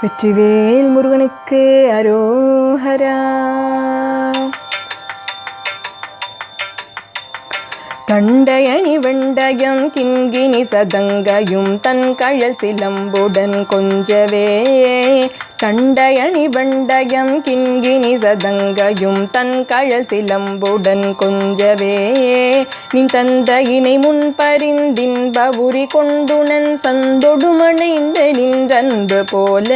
வெற்றிவேல் முருகனுக்கு அரோஹரா. தண்டையணி வெண்டயம் கிண்கிணி சதங்கையும் தன் கழல் சிலம்புடன் கொஞ்சவே. தண்டையணி வெண்டயம் கிண்கிணி சதங்கையும் தன் கழல் சிலம்புடன் கொஞ்சவே. நின் தந்தையினை முன்பறிந்தின்ப உரி கொண்டுணன் சந்தொடுமணைந்து நின்றன்பு போல.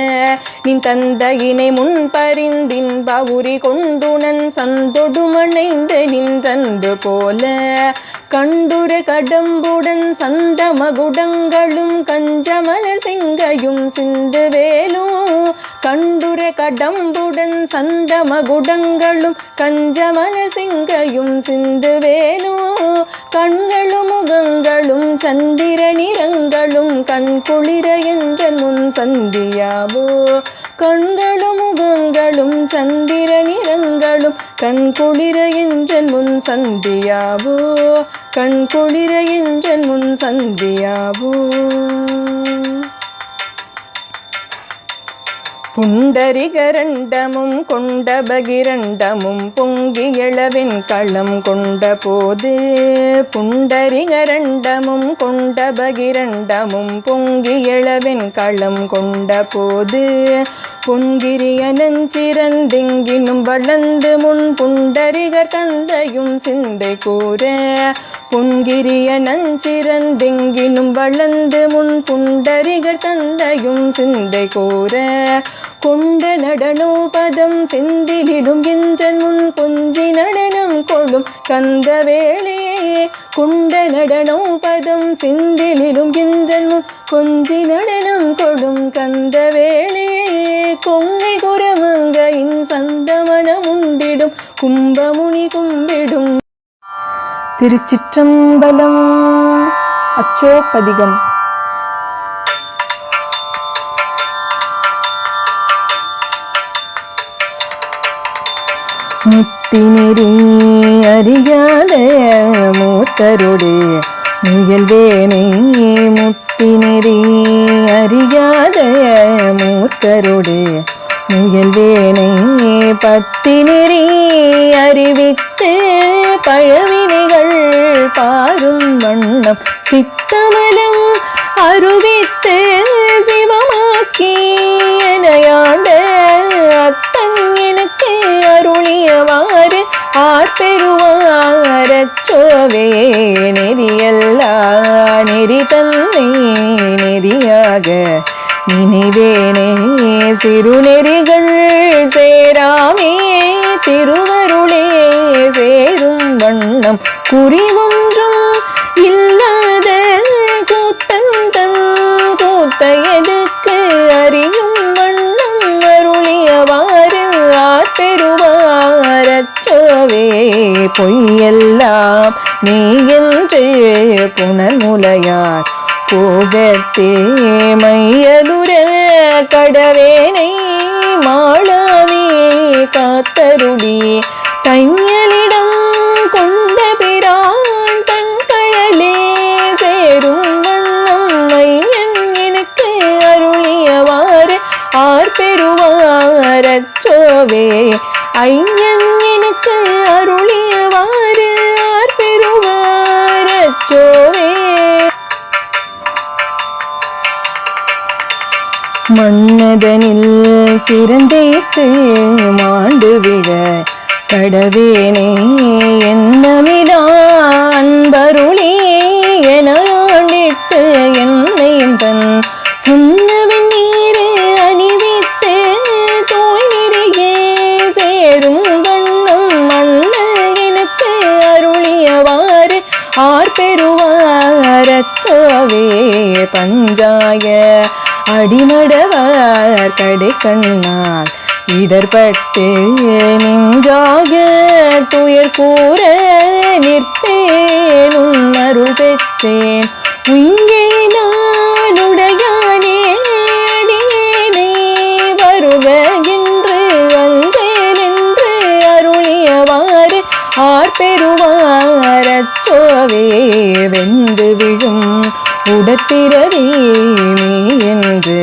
நின் தந்தையினை முன்பறிந்தின்ப உரி கொண்டுணன் சந்தொடுமணைந்து நின்றன்பு போல. கண்டுர கடம்புடன் சந்த மகுடங்களும் கஞ்சமலர் சிங்கையும் சிந்து வேலும். கண்டுர கடம்புடன் சந்த மகுடங்களும் கஞ்சமலர் சிங்கையும் சிந்து வேலும். கண்களும் முகங்களும் சந்திர நிறங்களும் கண் குளிர என்ற முன் சந்தியாவோ. கண்களும் முகங்களும் சந்திர நிறங்களும் கண் குளிர என்ற முன் சந்தியாவோ. கண் குளிர என்ற முன் சந்தியாவோ. புண்டரிகரண்டமும் கொண்ட பகிரண்டமும் பொங்கி எழவின் களம் கொண்ட போது. புண்டரிகரண்டமும் கொண்ட பகிரண்டமும் பொங்கி எழவின் களம் கொண்ட போது. பொன்கிரிய நஞ்சிறந்தெங்கினும் வளர்ந்து முன் புண்டரிகர் தந்தையும் சிந்தை கூற. பொன்கிரிய நஞ்சிறந்தெங்கினும் வளர்ந்து முன் புண்டரிகர் தந்தையும் சிந்தை கூற. கொண்ட நடனோபதம் செந்திலும் என்ற முன் கொஞ்சி நடனம் கொள்ளும் கந்தவேளே. கொண்ட நடனோபதம் செந்திலும் என்ற முன் கொஞ்சி நடனம் கொள்ளும் கந்தவேளே. கொங்கை குரமங்கையின் சந்தமனம் உண்டிடும் கும்பமுனி கும்பிடும். திருச்சிற்றம்பலம். அச்சோபதிகம். முத்தினெறி அறியாத மூத்தருடே முயல்வேனே. முத்தினெறி அறியாத மூத்தருடே முயல்வேனே. பத்தினெறி அறிவித்து பழவினைகள் பாரும் வண்ணம் சித்தமலம் அருவித்து சிவமாக்கி எனையாண்ட அத்தன் எனக்கு அருளியவாறு ஆர்பெருவாரச்சோவே. நெறியல்லா நெறி தன்னை நெறியாக நினைவேனே. சிறுநெறிகள் சேராமே திருவருளே சேரும் வண்ணம் குறிவொன்றும் இல்லாத கூத்தன் தன் கூத்தையதுக்கு அறியும் வண்ணம் அருளியவாறு ஆர்பெருவாரச்சோவே. பொய்யெல்லாம் நீ என்று புனர்முலையார் போகத்தே மையலுற கடவேனை மாளாமே காத்தருளி. தையலிடம் கொண்ட பிரான் தன் கழலே சேரும் வண்ணம் மையன் எனக்கு அருளியவாறு ஆர்பெருவாரச்சோவே. ஐயன் எனக்கு அருளியவாறு ஆர்பெருவாரச்சோவே. மன்னதனில் பிறந்தேத்து மாண்டு விழ கடவேனே. என்னமிலா அன்பருளே என ஆண்டிட்டு என்னையும் தன் சுண்ணவன் நீரு அணிவித்து தோய் நிறையே சேரும் வண்ணம் மன்ன எனக்கு அருளியவாறு ஆர்பெருவாரச்சோவே. பஞ்சாய அடிமடவார் கடை கண்ணால் இடர்பட்டு நின்றாக துயர் கூற நிற்பேனும் அருள் பெற்றேன். உங்கே நானுடையானே அடியேனே வருக என்று வந்தேன் என்று அருளியவாறு ஆர்பெருவாரச்சோவே. வெந்து விழும் உடத்திரவே நீ என்று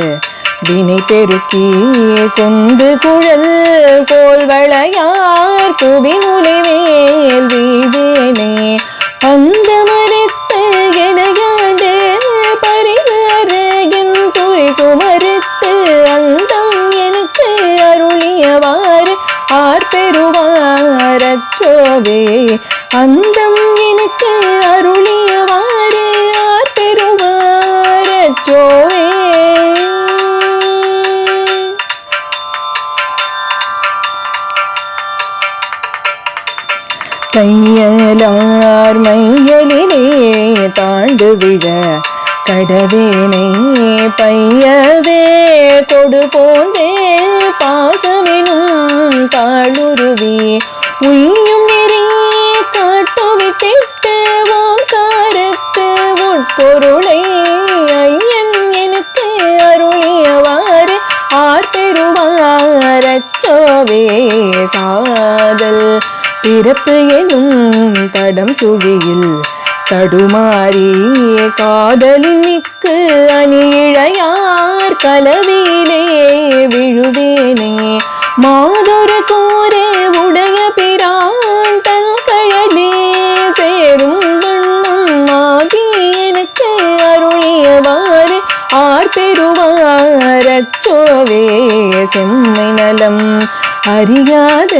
வினை பெருக்கி கொண்டு குழல் கோல் வளையார் குவிமுலை வேல் வீழ்வேனே அந்த மறுத்து எனையாண்டு பரிசரகின் குறி சுமறுத்து அந்தம் எனக்கு அருளியவாறு ஆர்பெருவார் அச்சோவே அந்தம் எனக்கு அருளியவாறு ஆர்பெருவார் அச்சோவே கையலார் மையலிலே தாண்டு விழ கடவேனை பையவே கொடு போந்தே பாசமெனும் தாளுருவி உய்யும் நெறி காட்டுவித்திட்டு ஓங்காரத்து உட்பொருளை ஐயன் எனக்கு அருளியவாறு ஆர்பெருவார் அச்சோவே சாதல் பிறப்பு எனும் தடம் சுழியில் தடுமாறி காதலின் மிக்கு அணியிழையார் கலவியிலே விழுவேனே மாதொரு கோரே உடைய பிரான் தன் கழலே சேரும் வண்ணம் ஆகி எனக்கு அருளியவாறு ஆர்பெருவார் அச்சோவே செம்மை நலம் அறியாத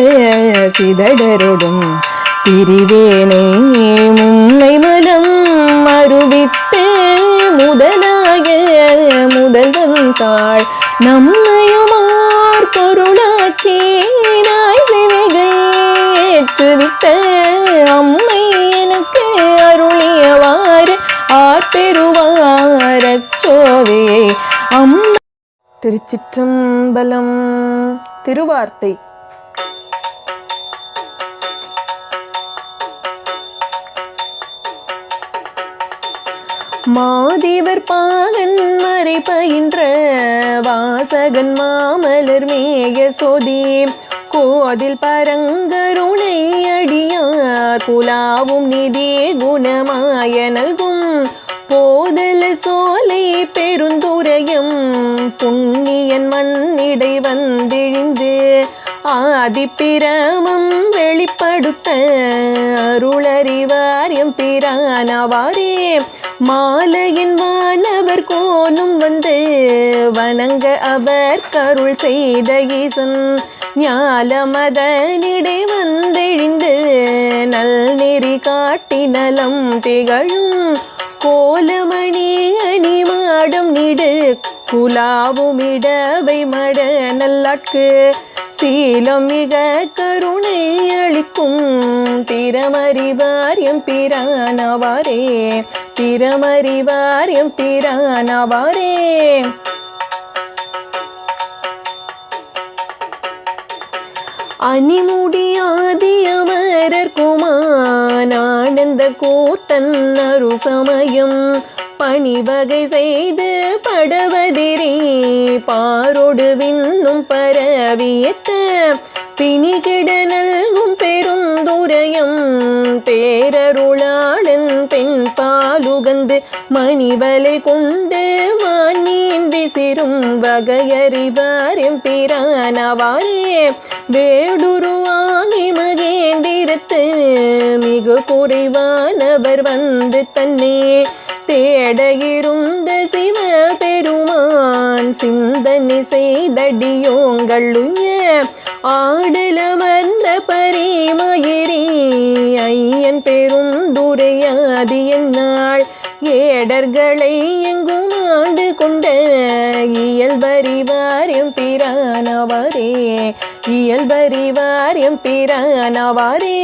சிதடரொடும் பிரிவேனே முன்னை மலம் அருவித்து முதலாக முதல்வன் தாள் நம்மையுமார் பொருளாக்கி நாய் சிவிகை ஏற்றுவித்த அம்மை எனக்கு அருளியவாறு ஆர்பெருவார் அச்சோவே அம்மை. திருச்சிற்றம்பலம். திருவார்த்தை. மாதேவர் பாகன் மறை பயின்ற வாசகன் மாமலர் மேய சோதி கோதில் பரங்கருணை அடியார் குலாவும் நிதி குணமாய நல்கும் போதல சோலை பெருந்துரையும் புண்ணியன் மண்ணிடை வந்திழிந்து ஆதிப்பிரமம் வெளிப்படுத்த அருளறிவார் எம்பிரானவாரே மாலையின் வானவர் கோனும் வந்து வணங்க அவர் கருள் செய்த ஈசன் ஞாலமதனிடை வந்தெழிந்து நல் நெறி காட்டி நலம் திகழும் கோலமணி அணி மாடம் நிடு குலாவுமிடவை மட நல்லாட்கு சீலம் மிக கருணை அளிக்கும் திறமறிவார் எம்பிரானவாரே திறமறிவார் எம்பிரானவாரே. அணிமுடியாதி அமரர் குமான் ஆனந்த கூத்தன் அரு சமயம் பணிவகை செய்து படவதிரி பாரோடு விண்ணும் பரவியத்த பிணிகிட நல்கும் பெருந்துரையம் பேரருளாளன் பெண் பாலுகந்து மணிவலை கொண்டு வானின் விசிறும் வகையறிவார் எம்பிரானவாரே வேடுருவாகி மகேந்திரத்து மிகு குறைவானவர் வந்து தன்னே தேட இருந்த சிவ பெருமான் சிந்தனை செய்தடியோங்களுய ஆடலமர்ந்த பரிமயிரி ஐயன் பெரும் துரையாதி என்னாள் ஏடர்களை எங்கும் ஆண்டு கொண்ட இயல்பறிவார் எம்பிரானவாரே இயல்பறிவார் எம்பிரானவாரே.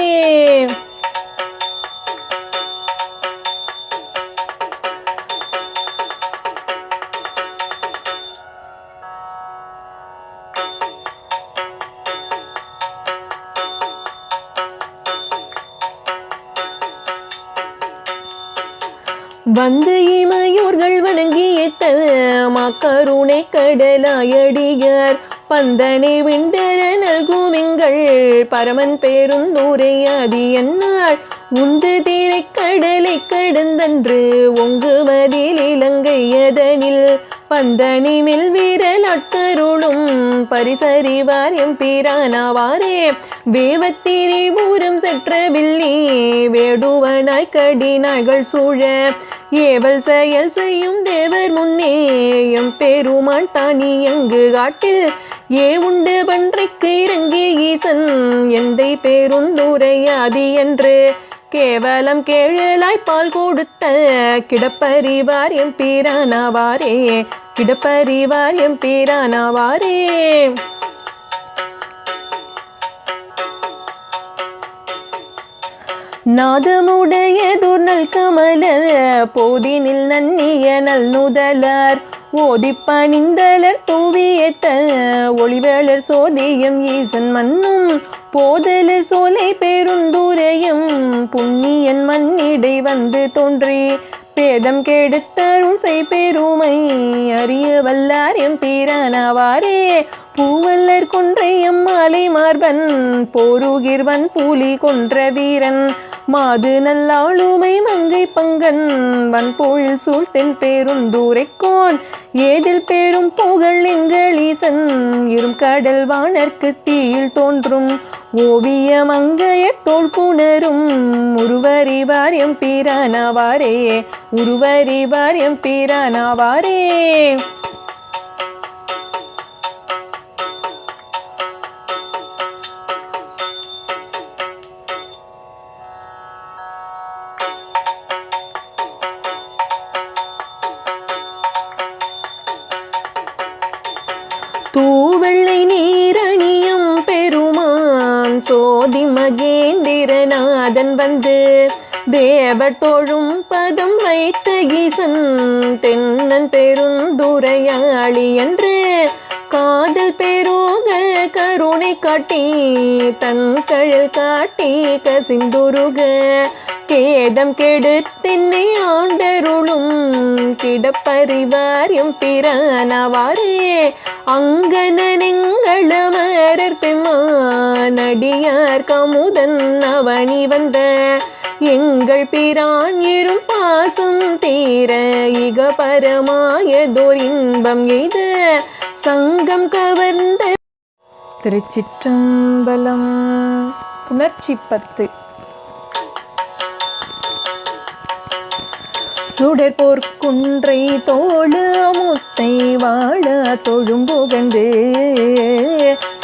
வந்து இமையோர்கள் வணங்கியத்த மக்கருணை கடலாயடியார் பந்தனை விண்டர நல்குமிங்கள் பரமன் பெருந்துரையாதி என்னாள் உண்டு தீரை கடலை கடந்தன்று ஒங்கு மதில் இலங்கை அதனில் பந்தனிமில் வீரல் அட்டருளும் பரிசறிவார் எம்பிரானாவாரே வேவத்திரி ஊரம் செற்ற வில்லி வேடுவனாய் கடினாய்கள் சூழ ஏவல் செயல் செய்யும் தேவர் முன்னே எம்பெருமான் தானி எங்கு காட்டில் உண்டு பன்றைக்கு இறங்கி ஈசன் எந்தை பேருந்துரையாதி என்று கேவலம் கேழலாய் பால் கொடுத்த கிடப்பறிவார் எம்பிரானாவாரே கிடப்பறிவார் எம்பிரானாவாரே நாதமுடைய துர்நல் கமல போதினில் நன்னிய நல் நுதலார் ஓதிப்பணிந்தலர் தூவியத்த ஒளிவேளர் சோதியம் ஈசன் மன்னும் போதலர் சோலை பெருந்துரையும் புண்ணியன் மண்ணிடை வந்து தோன்றி பேதம் கெடுத்தருள் செய் பெருமை அறிய வல்லார் எம்பிரானாவாரே பூவல்லர் கொன்றையம் மாலை மார்பன் போருகிர்வன் பூலி கொன்ற வீரன் மாது நல்லாளுமை மங்கை பங்கன் வன்போழில் சூழ்த்தென் பேருந்துரைக்கோன் ஏதில் பேரும் புகழ் எங்கள் ஈசன் இரும் கடல் வானர்க்கு தீயில் தோன்றும் ஓவிய மங்கையர் தோல் புணரும் உருவறிவார் எம்பிரானாவாரே உருவறிவார் எம்பிரானாவாரே தூவெள்ளை நீரணியும் பெருமான் சோதி மகேந்திரநாதன் வந்து தேவத்தோழும் பதம் வைத்த ஈசன் தென்னன் பெருந்துரையாளி என்று காதல் பெருக கருணை காட்டி தன் கழல் காட்டி கசிந்துருக கேதம் கெடுத்தென்னை ஆண்டருளும் கிடப்பறிவார் எம்பிரானாவாரே அங்கனெங்களமரர் பெம்மானடியார் கமுதன் அவனி வந்த எங்கள் பிரான் இரும் பாசம் தீர இக பரமாயதோர் இன்பம் எய்த சங்கம் கவர்ந்த திருச்சிற்றம்பலம். புணர்ச்சி 10. சுடர் போர்க்குன்றை தோழு முத்தை வாழ தொழும்புகந்து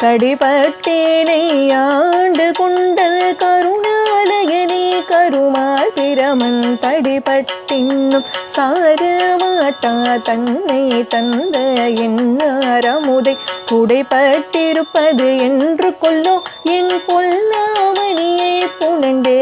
கடிபட்டேனை ஆண்டு கொண்ட கருணாலயனே கருமால் பிரமன் தடிபட்டின்னும் சாரமாட்டா தன்னை தந்த என்னாரமுதை குடைப்பட்டிருப்பது என்று கொல்லோ என் பொல்லாமணியை புனண்டே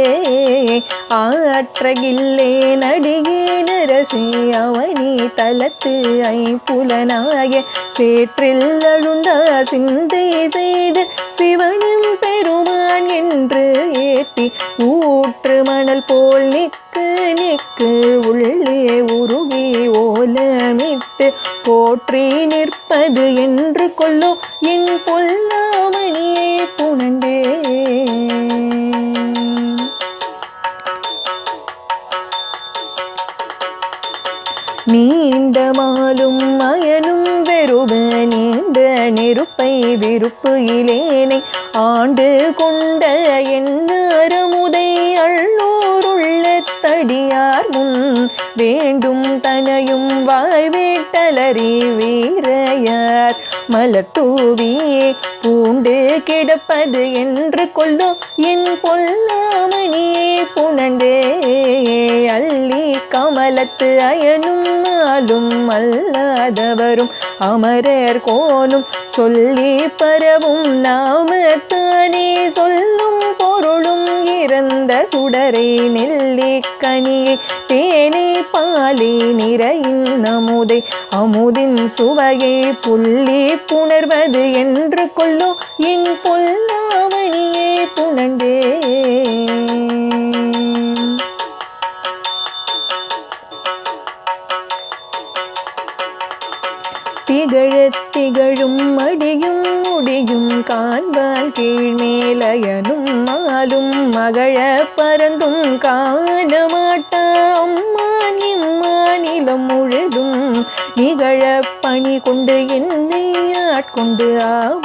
ஆற்றகில்லே நடிகே நரசி அவனி தலத்து ஐம்புலனாய சேற்றில் அழுந்தா சிந்தை செய்து சிவனும் பெருமான் என்று ஏற்றி ஊற்று மணல் போல் நிற்கு நிற்கு உள்ளே உருகி ஓலமிட்டு போற்றி நிற்பது என்று கொல்லோ என் பொல்லாமணியை புனண்டே நீண்ட மாலும் மயனும் வெறுவ நீண்ட நெருப்பை விருப்பு இலேனை ஆண்டு கொண்ட என்னாரமுதை அள்ளோருள்ள தடியார் முன் வேண்டும் தனையும் வாழ்வேட்டலறி வீரையார் மலத்தூவி பூண்டு கிடப்பது என்று கொல்லோ என் பொல்லாமணியே புனண்டே அள்ளி கமலத்து அயனும் ஆளும் அல்லாதவரும் அமரர் கோனும் சொல்லி பரவும் நாமத்தானே சொல்லும் பொருளும் இறந்த சுடரை நெல்லி கனியை தேனை பாலி நிறையின் அமுதை அமுதின் சுவையை புள்ளி புணர்வது என்று கொல்லோ என் பொல்லாமணியே புனண்டே திகழத் திகழும் அடியும் முடியும் காண்பால் கீழ்மேலயனும் மாலும் மகள பறந்தும் காணமாட்டா அம்மான் இம்மான் அகிலம் முழுதும் நிகழ பணி கொண்டு என்னை ஆட்கொண்டு ஆவ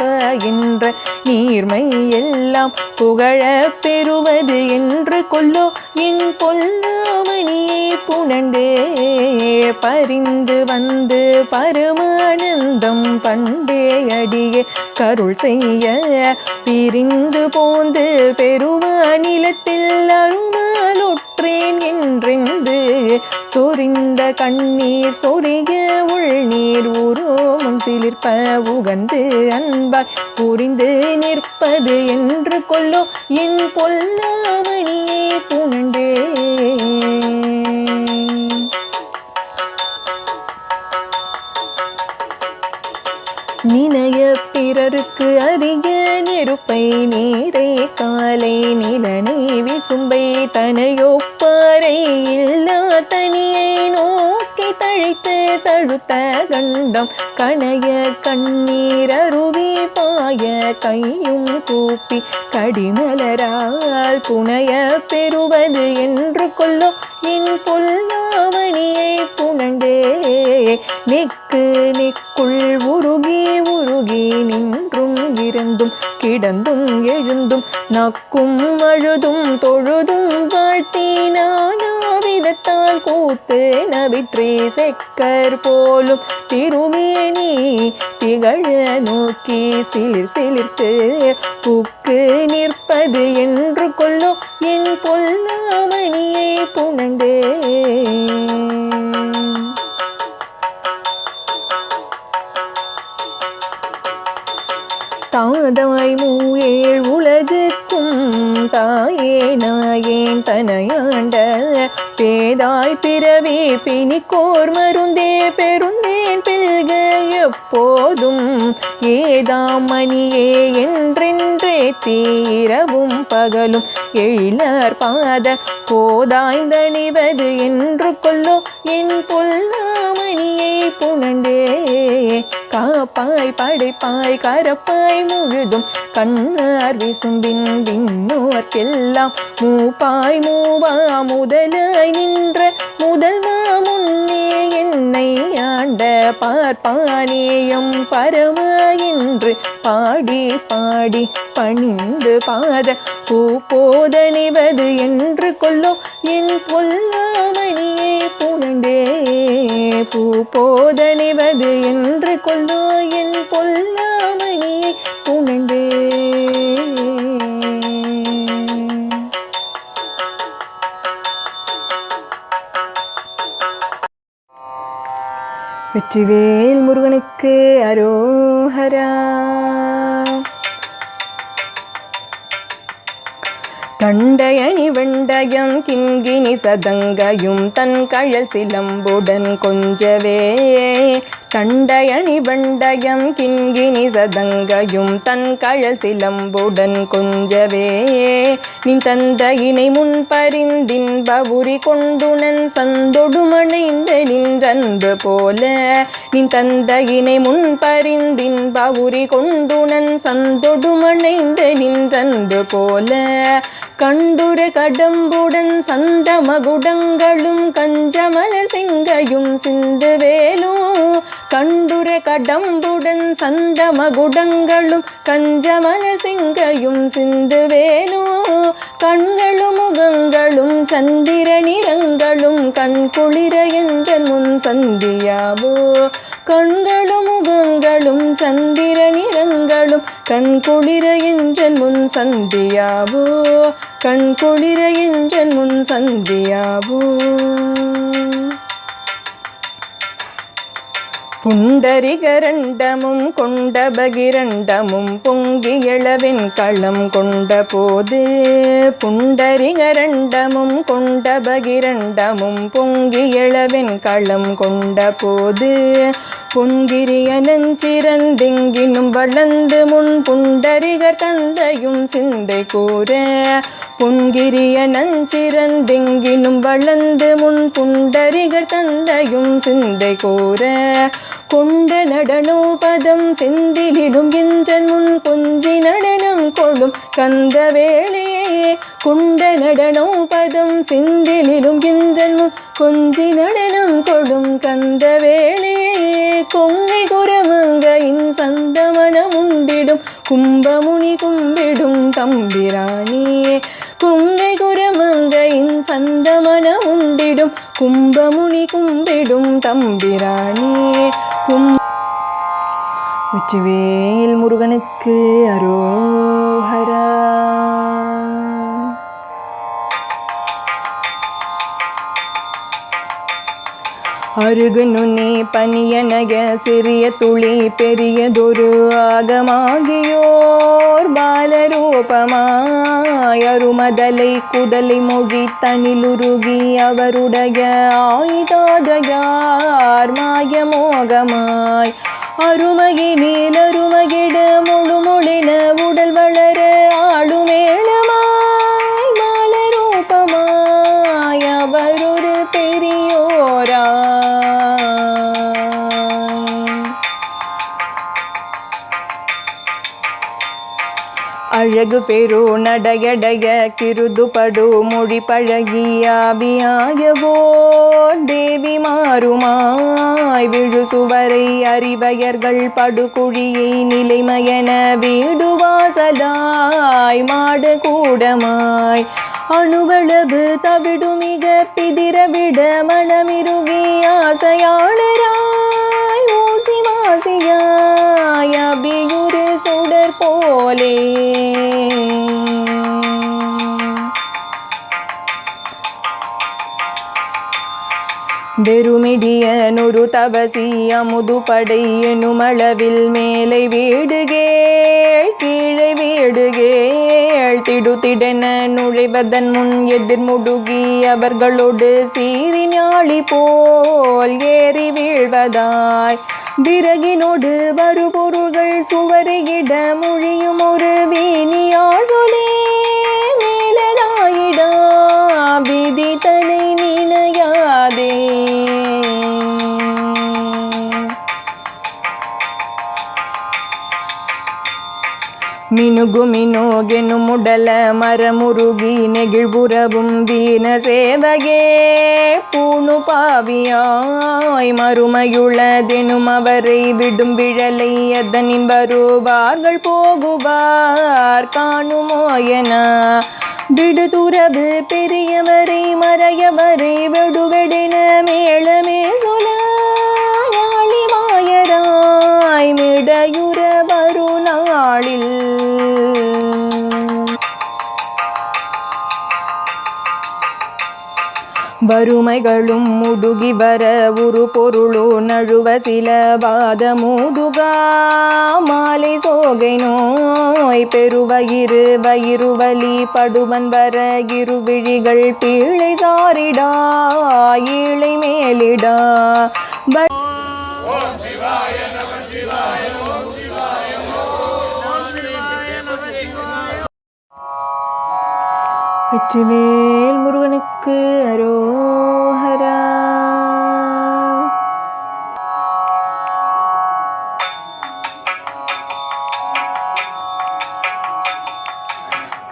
என்ற நீர்மை எல்லாம் புகழ பெறுவது என்று கொல்லோ என் பொல்லாமணியை புனண்டே பரிந்து வந்து பரமானந்தம் பண்டே அடியே கருள் செய்ய பிரிந்து போந்து பெருமாநிலத்தில் அருமாலொற்றேன் என்றென்று சொரிந்த கண்ணீர் சொரிய உள்நீர் உரோமம் சிலிர்ப்ப உகந்து அன்பாய் புரிந்து நிற்பது என்று கொல்லோ என் பொல்லாமணியை புனண்டே நினைய பிறருக்கு அறிய நெருப்பை நீரை காலை நிலனை விசும்பை தனையொப்பாரை இல்லா தனியை நோக்கி தழைத்து தழுத்த கண்டம் கணைய கண்ணீர் அருவி பாய கையும் கூப்பி கடிமலரால் புனைய பெறுவது என்று கொல்லோ என் பொல்லாமணியை புனண்டே நெக்கு நெக்குள் உருகி உருகி நின்றும் இருந்தும் கிடந்தும் எழுந்தும் நக்கும் அழுதும் தொழுதும் வாழ்த்தினாவிதத்தால் கூத்து நவிற்றே செக்கர் போலும் திருமேனி திகழ நோக்கி சிலிர் சிலிர்த்து புக்கு நிற்பது என்று கொல்லோ என் பொல்லாமணியை புனண்டே தாதாய் மூஏழ் உலகுக்கும் தாயே நாயேன் தனையாண்ட பேதாய் பிறவி பிணிக்கோர் மருந்தே பெருந்தேன் பில்க எப்போதும் ஏதாம் மணியே என்றென்றே தீரவும் பகலும் எழிலர் பாத போதாய்ந்தணிவது என்று கொல்லோ என் பொல்லாமணியை புனண்டே காப்பாய் படைப்பாய் கரப்பாய் முழுதும் கண்ணார் விசும்பின் விண்ணோர்க்கெல்லாம் மூப்பாய் மூவா முதலாய் நின்ற முதல்வா முன்னே என்னை ஆண்ட பார்ப்பானேயம் பரமா என்று பாடி பாடி பணிந்து பாத பூ போதனிவது என்று கொல்லோ என் பொல்லாமணியை புனண்டே பூ போதனிவது என்று கொல்லோ என் பொல்லாமணியை புனண்டே வெற்றிவேல் முருகனுக்கு அரோஹரா. கண்டயணி வெண்டயம் கிண்கிணி சதங்கையும் தன் கழல் சிலம்புடன் கொஞ்சவே தண்டயணி வெண்டயம் கிண்கிணி சதங்கையும் தன் கழல் சிலம்புடன் கொஞ்சவே நின் தந்தையினை முன்பறிந்தின்ப உரி கொண்டுணன் சந்தொடுமணைந்த நின்றன்பு போல நின் தந்தையினை முன்பறிந்தின்ப உரி கொண்டுணன் சந்தொடுமணைந்த நின்றன்பு போல கண்டுர கடம்புடன் சந்த மகுடங்களும் கஞ்சமலர் சிங்கையும் சிந்து வேலும் கண்டுர கடம்புடன் சந்த மகுடங்களும் கஞ்சமலர் சிங்கையும் சிந்து வேலும் கண்களும் முகங்களும் சந்திர நிறங்களும் கண் குளிர என்ற முன் சந்தியாவோ கண்களும் முகங்களும் சந்திர நிறங்களும் கண் குளிர என்ற முன் சந்தியாவோ கண் குளிர என்ற முன் சந்தியாவோ புண்டரிகரண்டமும் கொண்ட பகிரண்டமும் பொங்கி எழவென் களம் கொண்ட போது புண்டரிகரண்டமும் கொண்ட பகிரண்டமும் பொங்கி எழவென் களம் கொண்ட போது பொன்கிரிய நஞ்சிறந்தெங்கினும் வளர்ந்து முன் புண்டரிகர் தந்தையும் சிந்தை கூற பொன்கிரிய நஞ்சிறந்தெங்கினும் வளர்ந்து முன் புண்டரிகர் தந்தையும் சிந்தை கூற கொண்ட நடனோபதம் செந்திலும் என்றன் முன் கொஞ்சி நடனம் கொடும் கந்த வேளையே கொண்ட நடனோபதம் செந்திலும் என்றன் முன் கொஞ்சி நடனம் கொடும் கந்த வேளையே கொங்கை குரமங்கையின் சந்தமனம் உண்டிடும் கும்பமுனி கும்பிடும் தம்பிராணியே கொங்கை குரமங்கையின் சந்தமனம் உண்டிடும் கும்பமுனி கும்பிடும் தம்பிராணியே வெற்றிவேல் முருகனுக்கு அரோஹரா. அருகு நுனி பனியனக சிறிய துளி பெரியதொரு ஆகமாகியோர் பாலரூபமாய் அருமதலை குடலை மொழி தனிலுருகி அவருடைய ஆயுதாதையார் மாயமோகமாய் அருமகினில் அருமகிட முழுமொழின உடல் வளர ஆளுமேளமாய் பாலரூபமாய் அவரொரு பெரியோரா. அழகு பெரு நடையடைய கிருது படு மொழி பழகியாவியாயவோ தேவி மாறுமாய் விழு சுவரை அறிவயர்கள் படுகுழியை நிலைமயன வீடுவாசலாய் மாடு கூடமாய் அணுவளவு தவிடு மிக பிதிரவிட மனமிருகி ஆசையாளராய் ஊசி வாசியாய் அபியுரு சுடர் போலே வெறுமிடிய நொரு தவசி அமுது படை எனுமளவில் மேலை வீடுகேள் கீழே வீடுகேள் திடுதிடென நுழைவதன் முன் எதிர் முடுகி அவர்களோடு சீறி ஞாழி போல் ஏறி வீழ்வதாய் விறகினோடு வருபொருள்கள் சுவரையிட மொழியும் ஒரு வீணியாள் சொலே மேலதாயிடா விதி தனை நினையாதே. மினுகு மினோகெனு முடல மரமுருகி நெகிழ்புறவும் வீண சேவகே பூணு பாவியாய் மறுமையுளதெனும் அவரை விடும் விழலை அதனின் வருவார்கள் போகுவார் காணுமோயன விடுதுறவு பெரியவரை மறையவரை வெடுவெடின மேளமே சொலாளி மாயராய் மிடையுற வருநாளில் வறுமைகளும் முடுகி வர உரு பொருளோ நழுவ சில வாதமூதுகா மாலை சோகை நோய் பெருவயிறு வயிறு வலி படுவன் வர இருவிழிகள் பீழை சாரிடா ஈழை மேலிடா. வெற்றிவேல் முருகனுக்கு அரோஹரா.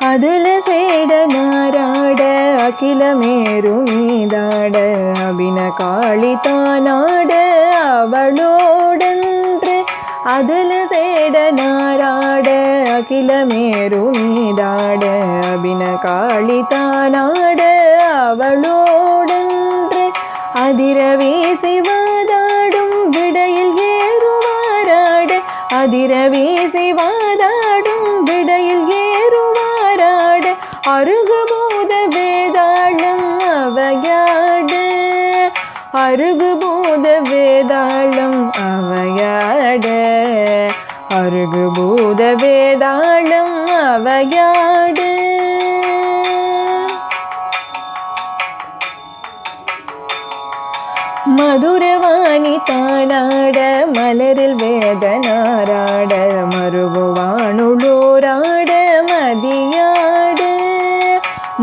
அதுல சேட நாராட அகில மேரு மீதாட அபின காளி தானாட அவளோடன்று அதுல சேட நாராட அகில மேரு மீதாட அபின காளி தானாட அவளோடன்று அதிர வீசி வாதாடும் விடையில் ஏறுவாராட அதிர வீசி வாதாடும் விடையில் ஏறுவாராட அருகுபோத வேதாளம் அவையாட அருகுபோத வேதாளம் அவையாட அருகுபோத வேதாளம் அவையாட. மதுரவாணி தானாட மலரில் வேதனாராட மருகுவானுளோராட மதியாட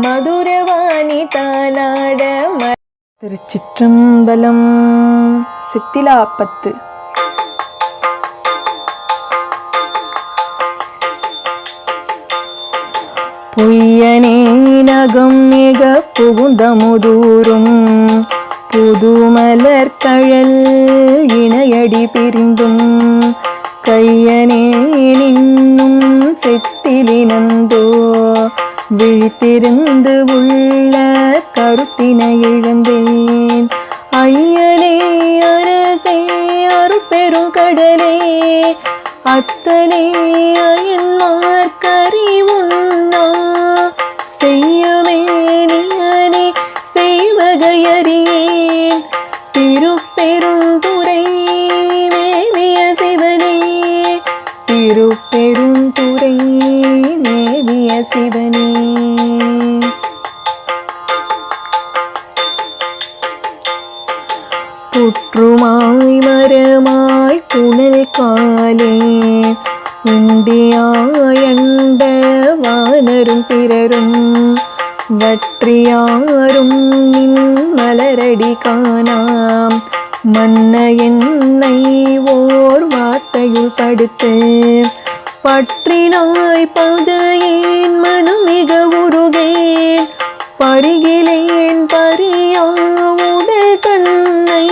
மதுரவாணி தானாட. திருச்சிற்றம்பலம். சித்திலாப்பத்து. அகம் மிக புகுந்த முதூரும் புதுமலர் கழல் இணையடி பிரிந்தும் கையனே நின்னும் செத்திலினந்தோ விழித்திருந்து உள்ள கருத்தினை இழந்தேன். ஐயனே அரசே அருட்பெரும் கடலே அத்தனே அயன்மார் கறி உண்ணா செய்யமே நீயனே செய்வகையறியேன். திருப்பெருந்துறை மேவிய சிவனே திருப்பெருந்துறை மேவிய சிவனே. புற்றுமாய் மரமாய் புனல் காலே உண்டியாயண்ட வானரும் பிறரும் வற்றியாரும் நின் மலரடி காணாம் மன்ன என்னை ஓர் வார்த்தையுள் படுத்து பற்றினாய் பதையேன் மனமிக உருகேன் பருகிலேன் பரியா உடல் தன்னை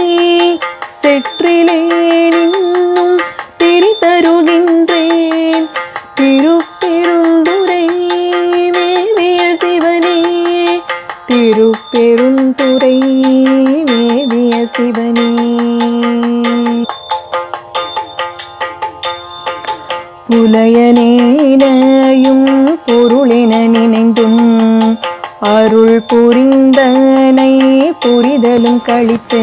செற்றிலேன் இன்னும் திரிதருகின்றேன். திருப்பெருந்துறை மேவிய சிவனே திருப்பெருந்துறை மேவிய சிவனே. புலையனேனையும் பொருளென நினைந்தும் அருள் புரிந்தனை புரிதலும் கழித்து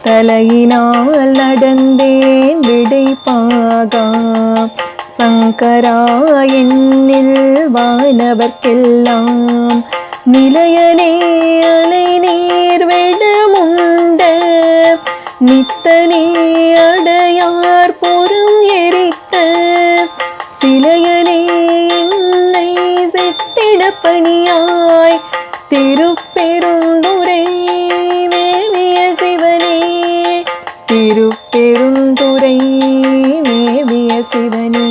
தலையினால் நடந்தேன் விடைப்பாகா சங்கரா என்னில் வானவர்க்கெல்லாம் நிலையனே அலை நீர் வெடமுண்ட நித்தனே அடையார் பொறும் எரித்த சிலையனே என்னை செத்திட பணியாய் திருப்பெருந்துறை மேவிய சிவனே திருப்பெருந்துறை மேவிய சிவனே.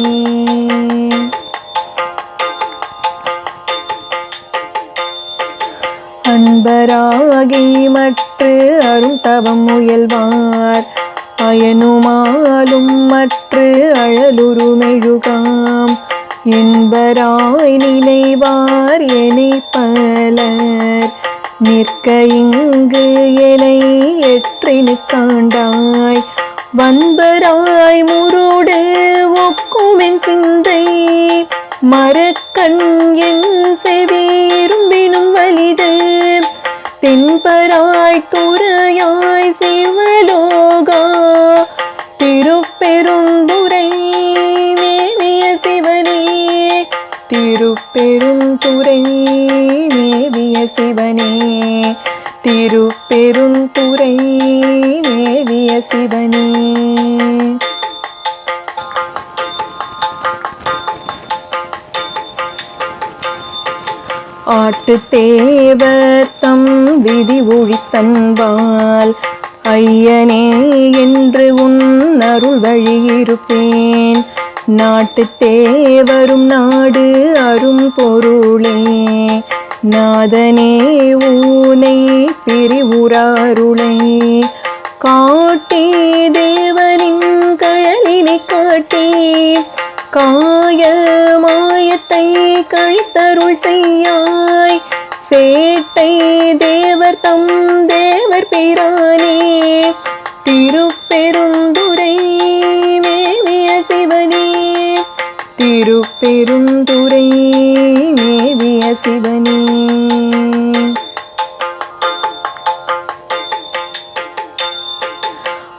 அன்பராகி மற்று அருந்தவம் முயல்வார் அயனுமாலும் மற்று அழலுரு மெழுகாம் என்பராய் நினைவார் எனை பலர் நிற்க இங்கு எனை எற்றினு காண்டாய் வன்பராய் முரோடு ஒக்குமென் சிந்தை மரக்கண் என் செவி இரும்பினும் வலிது தென்பராய் துறையாய் சிவலோகா திருப்பெருந்துறை மேவிய சிவனே திருப்பெருந்துறை மேவிய சிவனே திருப்பெருந்துறை மேவிய சிவனே. ஆட்டு தேவர் தம் விதி ஒழித்தன்பால் ஐயனே என்று உன் அருள் வழியிருப்பேன். நாட்டு தேவரும் நாடு அரும் பொருளே நாதனே ஊனை பிரிவுராருளை காட்டி தேவனின் கழலினை காட்டி காய மாயத்தை கழித்தருள் செய்யாய் சேட்டை தேவர் தம் தேவர் பிரானே திருப்பெருந்துறை மேவிய சிவனே திருப்பெருந்துறை மேவிய சிவனே.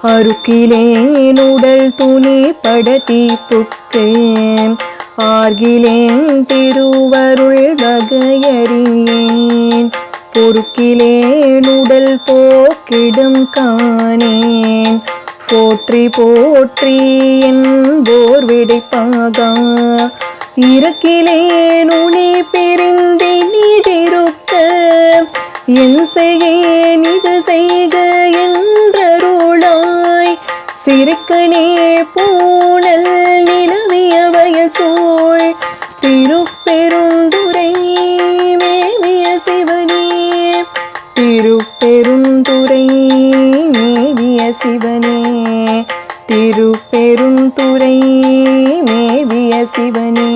அருக்கிலேன் உடல் துணி படத்தி புக்கேன் ஆர்கிலேன் திருவருள் வகையறியேன் பொறுக்கிலேன் உடல் போக்கிடும் காணேன் போற்றி போற்றி என்போர் விடைப்பாகா இறக்கிலேன் உனி பிரிந்து நீதிருக்க என் செய்கேன் இது செய்க என்றருளாய் சிறுக்கனே பூணல் நிலவிய வயசூழ் திருப்பெருந்துறை மேவிய சிவனே திருப்பெருந்துறை மேவிய சிவனே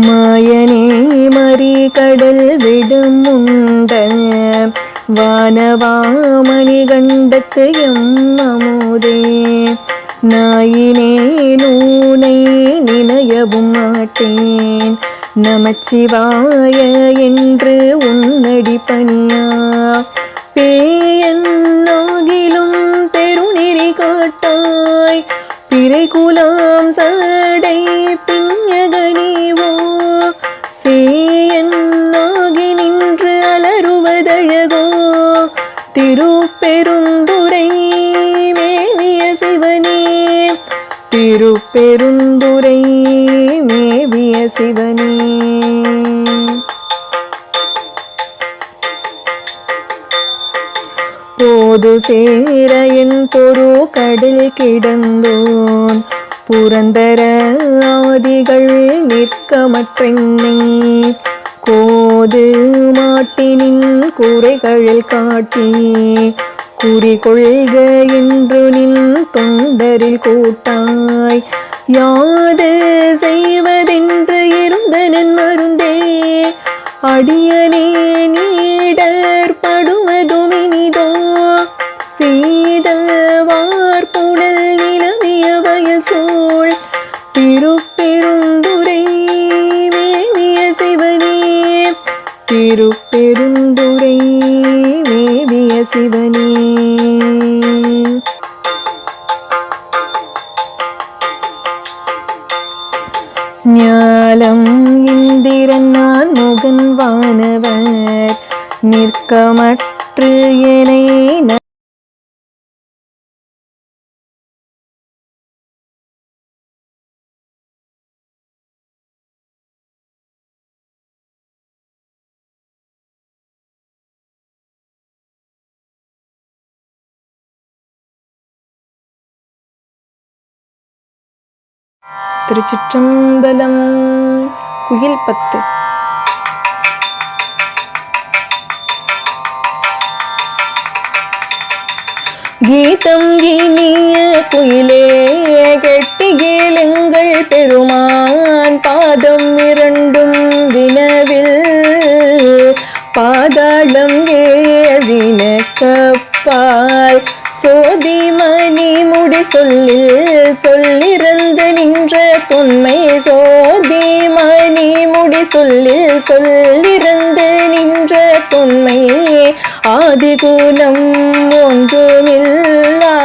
மாயனே மறி கடல் விடும் உண்ட வானவாமணி கண்டத்து அமுதே நாயினே நூனை நினையவும் மாட்டேன் நமச்சிவாய என்று உன்னடி பணியா பேயன்னாகிலும் பெருநெறி காட்டாய் பிறை குலாம் சடை பிஞகனிவோ சேயன்னாகி நின்று அலறுவதழகோ திருப்பெருந்துறை மேவிய சிவனே திருப்பெருந்துறை மேவிய சிவனே போது சேர என் பொரு கடல் கிடந்தோன் புரந்தர ஆதிகள் நிற்கமற்றென்னை கோது மாட்டினின் குறைகளில் காட்டி குறிகொள்க என்று நின் தொண்டரில் கூட்டாய் யாது செய்வதென்று இருந்தனன் மருந்தே அடியனே நீடர் படுவதுமினிதோ சீதவார் புனல் நிலவிய வயல் சூழ் திருப்பெருந்துறை மேவிய சிவனே திருப்பெருந்துறை மேவிய சிவனே ஞாலம் இந்திரன் நான் முகன் வானவர் நிற்கமற்று எனை திருச்சிற்றம்பலம். குயில் பத்து. கீதம் இனிய குயிலே கெட்டி கேளுங்கள் பெருமான் பாதம் இரண்டும் வினவில் பாதாளம் ஏழின கப்பால் சோதி மணி முடி சொல்லிறந்து நின்ற தொன்மை சோதி மணி முடி சொல்லிறந்து நின்ற தொன்மை ஆதிகுலம் ஒன்றுமில்லான்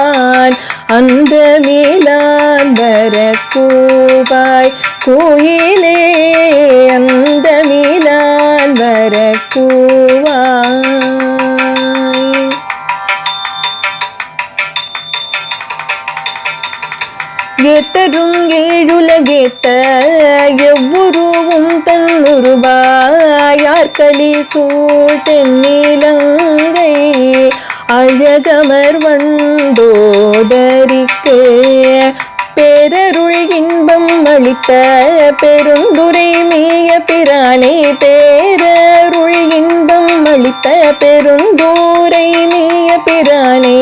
அந்த மேலான் வரக்கூவாய் கோயிலே அந்த மேலான் வரக்கூவாய் ஏத்தரும் ஏழுலகேத்த எவ்வுருவும் தன்னுருவாயார்களி சூழ் தென்னிலங்கை அழகமர் வண்டோதரிக்க பேரருள் இன்பம் அளித்த பெருந்துரை மேய பிரானே பேரருள் இன்பம் அளித்த பெருந்தூரை மேய பிரானே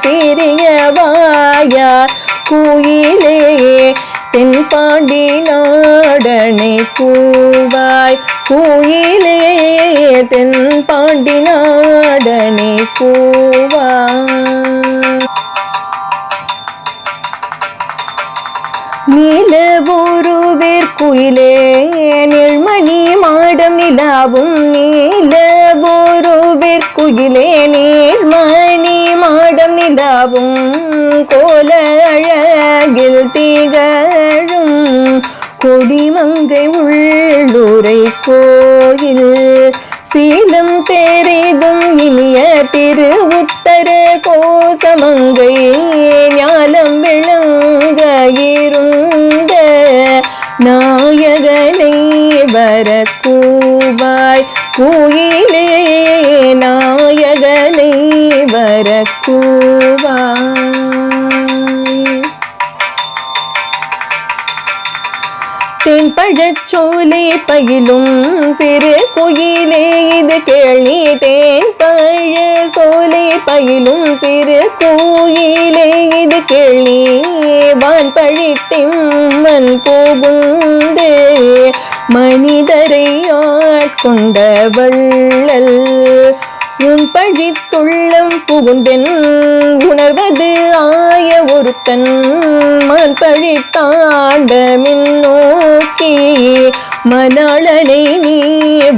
சிறியவாயார் குயிலே தென்பாண்டி நாடனை கூவாய் குயிலே தென்பாண்டி நாடனை கூவாய் நீலபூருவேர் குயிலே நெல்மணி மாடம் நிலாவும் நீலபூருவேர் குயிலே நீர்மணி மாடம் நிலாவும் கோல அழகில் திகழும் கொடிமங்கை உள்ளுரை கோயில் சீலம் பெரிதும் இனிய திருவுத்தர கோசமங்கை ஞாலம் விளங்க இருந்த நாயகனை வரக்கூவாய் குயிலே நாயகனை வரக்கூவாய் தென்ப பழச்சோலை பயிலும் சிறு குயிலே இது கேள்வி தேன் பழச்சோலை பயிலும் சிறு குயிலே இது கேள்வி வான் பழித்திம்மன் புகுந்து மனிதரை ஆட்கொண்ட வள்ளல் உன் பழித்துள்ளம் புகுந்தென் உணர்வது ஆய ஒருத்தன் மண் பழித்தாண்டமின் நோக்கி மணாளனை நீ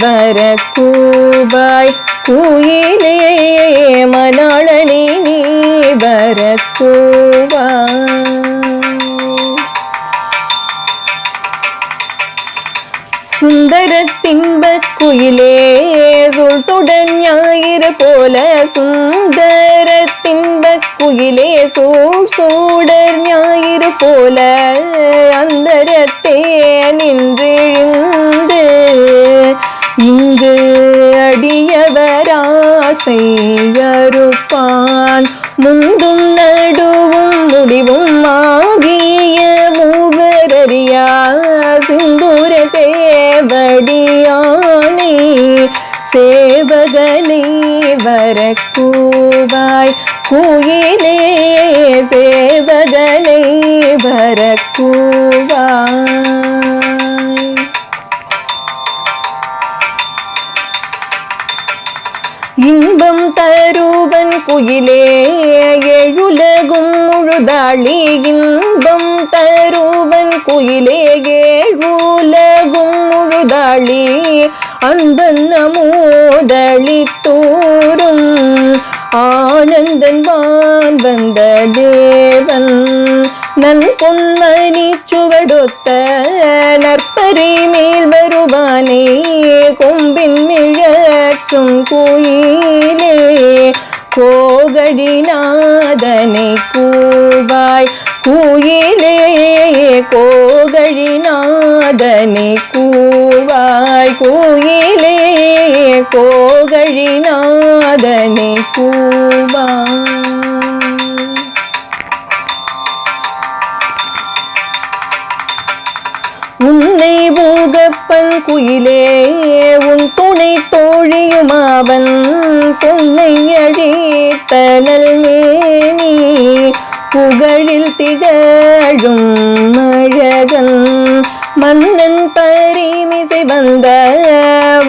வர கூவாய் குயிலே மணாளனை நீ வர கூவாய். சுந்தரத்தின்பக் குயிலே சுடன் ஞாயிறு போல சுந்தரத்தின்பக் குயிலே சூடர் ஞாயிறு போல அந்தரத்தே நின்றிழுந்து இங்கு அடியவராசை அறுப்பான் முந்தும் நடுவும் முடிவும் ஆகிய மூவரறியா சிந்தூர சேவடியானே சேவகனை வர கூவாய் குயிலே சேவகனை வர கூவாய். இன்பம் தருவன் குயிலே எழுலகும் முழுதாளி இன்பம் தருவன் குயிலே ஏழுலகும் முழுதாளி அன்பன் அமோதளித்தோறும் ஆனந்தன் வான் வந்த தேவன் நன் பொன்மணி சுவடொத்த நற்பரி மேல் வருவானே கொம்பின் மிழற்றும் குயிலே கோகழிநாதனை கூவாய் குயிலே கோகழிநாதனை கூவாய் குயிலே கோகழிநாதனை கூவாய். உன்னை பூகப்பன் குயிலே உன் துணை தோழியுமாவன் பொன்னை அழித்தனல் மேனி புகழில் திகழும் அழகன் மன்னன் பரிமிசை வந்த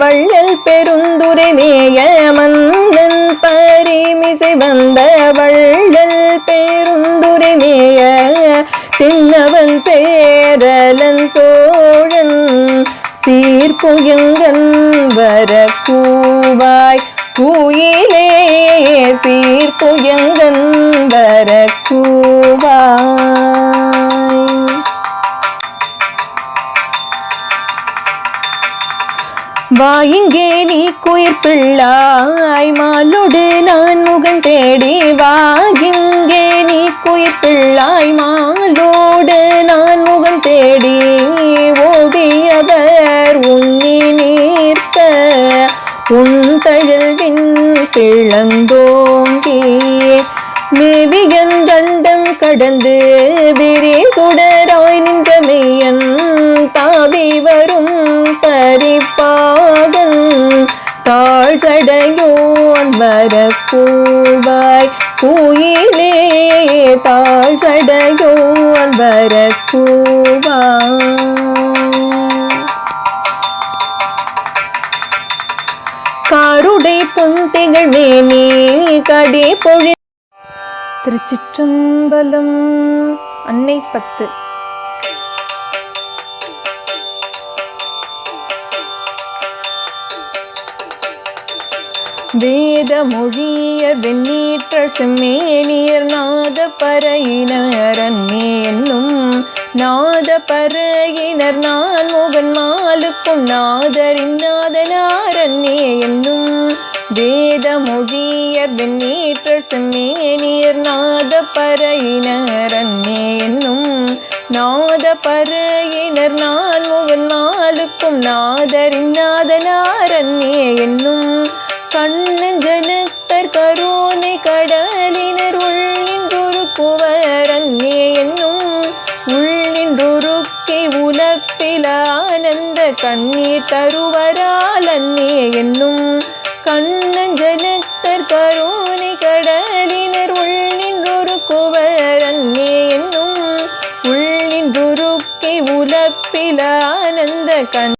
வள்ளல் பெருந்துரை மேய மன்னன் பரிமிசை வந்த வள்ளல் பெருந்துரை மேய தின்னவன் சேரலன் சோழன் சீர்புயங்கன் வர கூவாய் குயிலே சீர்புயங்கன் வர கூவாய். வாயிங்கே நீ குயிர் பிள்ளாய் மாலோடு நான் முகன் தேடி வாயிங்கே நீ குயிர் பிள்ளாய் மாலோடு நான் முகன் தேடி ஓடியவர் உன்னி நீர்த்த உன் தழல்வின் பிளந்தோங்கி மேவியன் தண்டம் கடந்து விரி சுடராய் நின்ற மெய்யன் தாவி வரும் பரிப்பாகன் தாழ் சடையோன் வர கூவாய் குயிலே தாழ் சடையோன் வர கூவாய். காருடை பொன்திகள் மேனி கடி பொழி. திருச்சிற்றம்பலம். அன்னை 10. வேத மொழியர் வெண்ணீற்றர் செம்மேனியர் நாத பறையினர் அன்னே என்னும் நாத பறையினர் நான் முகன் மாலுக்கும் நாதரின் நாதனார் அன்னே என்னும் வேத மொழியர் வெண்ணீற்றர் செம்மேனியர் நாத பறையினர் அன்னே என்னும் நாத பறையினர் நான் முகன் மாலுக்கும் நாதரின் நாதனார் அன்னே என்னும் கண்ணஞ்சனத்தர் கருணை கடலினர் உள்ளின்றுருக்குவர் அன்னே என்னும் உள்ளின்றுருக்கி உலப்பிலான கண்ணீர் தருவரால் அன்னே என்னும் கண்ணஞ்சனத்தர் கருணை கடலினர் உள் நின்றொருக்குவர் அன்னே என்னும் உள் நின்றுருக்கி உலப்பில் ஆனந்த கண்